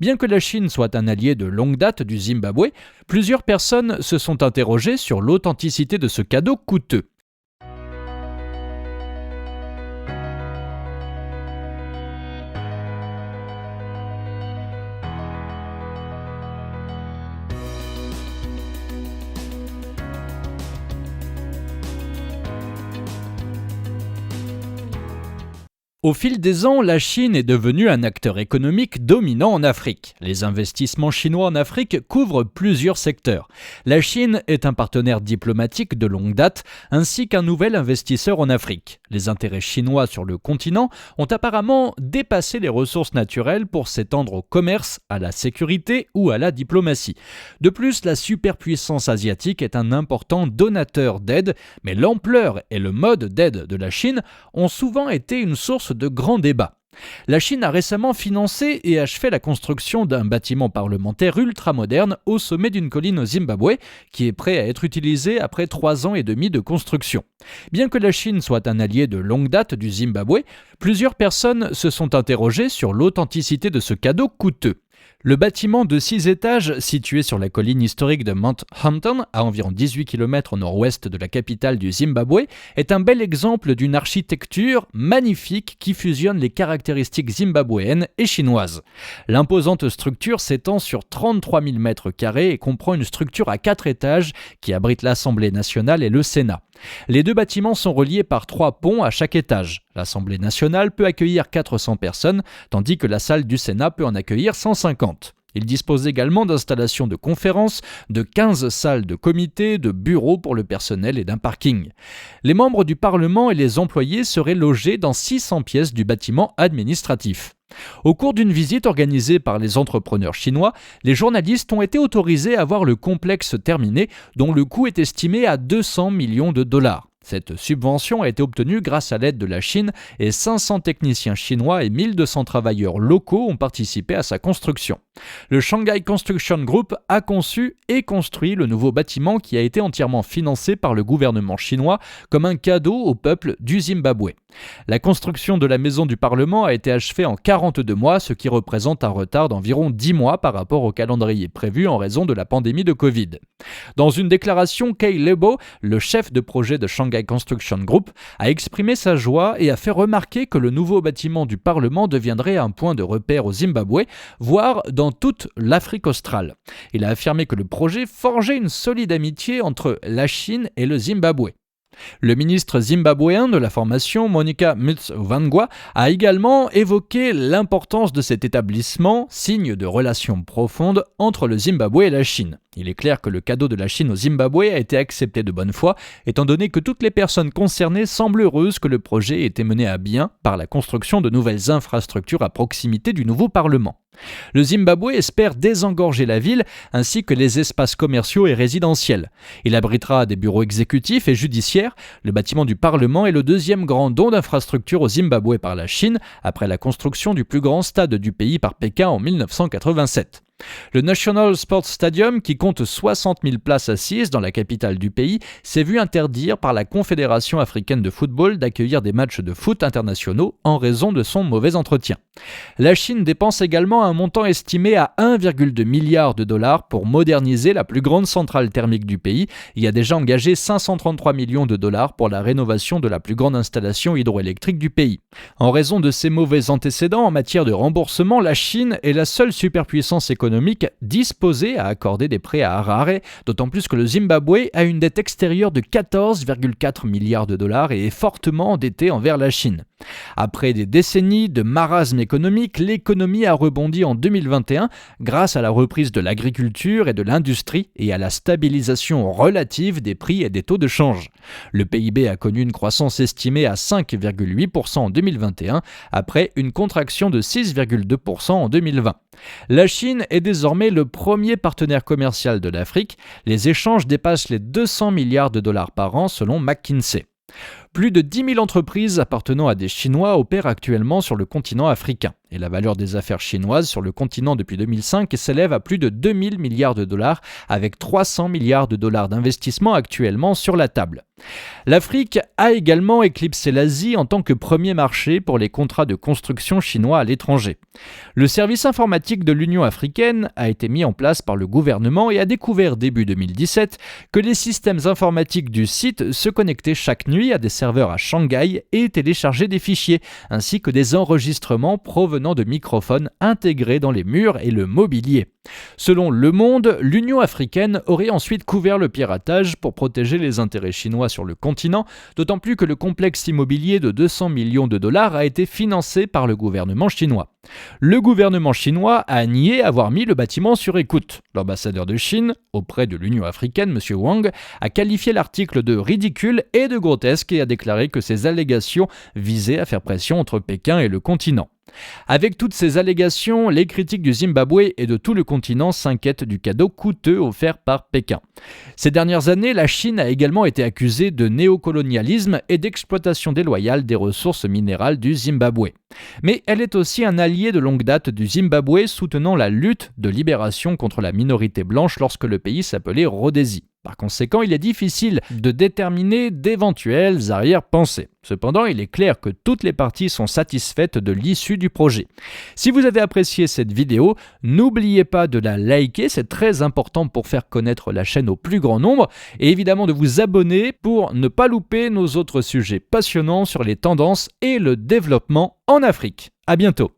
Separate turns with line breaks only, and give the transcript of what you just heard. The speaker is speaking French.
Bien que la Chine soit un allié de longue date du Zimbabwe, plusieurs personnes se sont interrogées sur l'authenticité de ce cadeau coûteux. Au fil des ans, la Chine est devenue un acteur économique dominant en Afrique. Les investissements chinois en Afrique couvrent plusieurs secteurs. La Chine est un partenaire diplomatique de longue date, ainsi qu'un nouvel investisseur en Afrique. Les intérêts chinois sur le continent ont apparemment dépassé les ressources naturelles pour s'étendre au commerce, à la sécurité ou à la diplomatie. De plus, la superpuissance asiatique est un important donateur d'aide, mais l'ampleur et le mode d'aide de la Chine ont souvent été une source de grands débats. La Chine a récemment financé et achevé la construction d'un bâtiment parlementaire ultramoderne au sommet d'une colline au Zimbabwe, qui est prêt à être utilisé après 3 ans et demi de construction. Bien que la Chine soit un allié de longue date du Zimbabwe, plusieurs personnes se sont interrogées sur l'authenticité de ce cadeau coûteux. Le bâtiment de 6 étages, situé sur la colline historique de Mount Hampton, à environ 18 km au nord-ouest de la capitale du Zimbabwe, est un bel exemple d'une architecture magnifique qui fusionne les caractéristiques zimbabwéennes et chinoises. L'imposante structure s'étend sur 33 000 m² et comprend une structure à 4 étages qui abrite l'Assemblée nationale et le Sénat. Les deux bâtiments sont reliés par 3 ponts à chaque étage. L'Assemblée nationale peut accueillir 400 personnes, tandis que la salle du Sénat peut en accueillir 150. Il dispose également d'installations de conférences, de 15 salles de comité, de bureaux pour le personnel et d'un parking. Les membres du Parlement et les employés seraient logés dans 600 pièces du bâtiment administratif. Au cours d'une visite organisée par les entrepreneurs chinois, les journalistes ont été autorisés à voir le complexe terminé, dont le coût est estimé à 200 millions de dollars. Cette subvention a été obtenue grâce à l'aide de la Chine et 500 techniciens chinois et 1200 travailleurs locaux ont participé à sa construction. Le Shanghai Construction Group a conçu et construit le nouveau bâtiment qui a été entièrement financé par le gouvernement chinois comme un cadeau au peuple du Zimbabwe. La construction de la maison du Parlement a été achevée en 42 mois, ce qui représente un retard d'environ 10 mois par rapport au calendrier prévu en raison de la pandémie de Covid. Dans une déclaration, Kay Lebo, le chef de projet de Shanghai Construction Group, a exprimé sa joie et a fait remarquer que le nouveau bâtiment du Parlement deviendrait un point de repère au Zimbabwe, voire dans toute l'Afrique australe. Il a affirmé que le projet forgeait une solide amitié entre la Chine et le Zimbabwe. Le ministre zimbabwéen de la formation, Monica Mutsvangwa, a également évoqué l'importance de cet établissement, signe de relations profondes entre le Zimbabwe et la Chine. Il est clair que le cadeau de la Chine au Zimbabwe a été accepté de bonne foi, étant donné que toutes les personnes concernées semblent heureuses que le projet ait été mené à bien par la construction de nouvelles infrastructures à proximité du nouveau Parlement. Le Zimbabwe espère désengorger la ville ainsi que les espaces commerciaux et résidentiels. Il abritera des bureaux exécutifs et judiciaires. Le bâtiment du Parlement est le deuxième grand don d'infrastructures au Zimbabwe par la Chine, après la construction du plus grand stade du pays par Pékin en 1987. Le National Sports Stadium, qui compte 60 000 places assises dans la capitale du pays, s'est vu interdire par la Confédération africaine de football d'accueillir des matchs de foot internationaux en raison de son mauvais entretien. La Chine dépense également un montant estimé à 1,2 milliard de dollars pour moderniser la plus grande centrale thermique du pays et a déjà engagé 533 millions de dollars pour la rénovation de la plus grande installation hydroélectrique du pays. En raison de ses mauvais antécédents en matière de remboursement, la Chine est la seule superpuissance économique disposée à accorder des prêts à Harare, d'autant plus que le Zimbabwe a une dette extérieure de 14,4 milliards de dollars et est fortement endetté envers la Chine. Après des décennies de marasme économique, l'économie a rebondi en 2021 grâce à la reprise de l'agriculture et de l'industrie et à la stabilisation relative des prix et des taux de change. Le PIB a connu une croissance estimée à 5,8% en 2021 après une contraction de 6,2% en 2020. La Chine est désormais le premier partenaire commercial de l'Afrique. Les échanges dépassent les 200 milliards de dollars par an selon McKinsey. Plus de 10 000 entreprises appartenant à des Chinois opèrent actuellement sur le continent africain. Et la valeur des affaires chinoises sur le continent depuis 2005 s'élève à plus de 2000 milliards de dollars, avec 300 milliards de dollars d'investissement actuellement sur la table. L'Afrique a également éclipsé l'Asie en tant que premier marché pour les contrats de construction chinois à l'étranger. Le service informatique de l'Union africaine a été mis en place par le gouvernement et a découvert début 2017 que les systèmes informatiques du site se connectaient chaque nuit à des serveurs à Shanghai et téléchargeaient des fichiers, ainsi que des enregistrements provenant de microphones intégrés dans les murs et le mobilier. Selon Le Monde, l'Union africaine aurait ensuite couvert le piratage pour protéger les intérêts chinois sur le continent, d'autant plus que le complexe immobilier de 200 millions de dollars a été financé par le gouvernement chinois. Le gouvernement chinois a nié avoir mis le bâtiment sur écoute. L'ambassadeur de Chine auprès de l'Union africaine, M. Wang, a qualifié l'article de ridicule et de grotesque et a déclaré que ces allégations visaient à faire pression entre Pékin et le continent. Avec toutes ces allégations, les critiques du Zimbabwe et de tout le continent s'inquiètent du cadeau coûteux offert par Pékin. Ces dernières années, la Chine a également été accusée de néocolonialisme et d'exploitation déloyale des ressources minérales du Zimbabwe. Mais elle est aussi un allié de longue date du Zimbabwe, soutenant la lutte de libération contre la minorité blanche lorsque le pays s'appelait Rhodésie. Par conséquent, il est difficile de déterminer d'éventuelles arrière-pensées. Cependant, il est clair que toutes les parties sont satisfaites de l'issue du projet. Si vous avez apprécié cette vidéo, n'oubliez pas de la liker, c'est très important pour faire connaître la chaîne au plus grand nombre, et évidemment de vous abonner pour ne pas louper nos autres sujets passionnants sur les tendances et le développement en Afrique. À bientôt.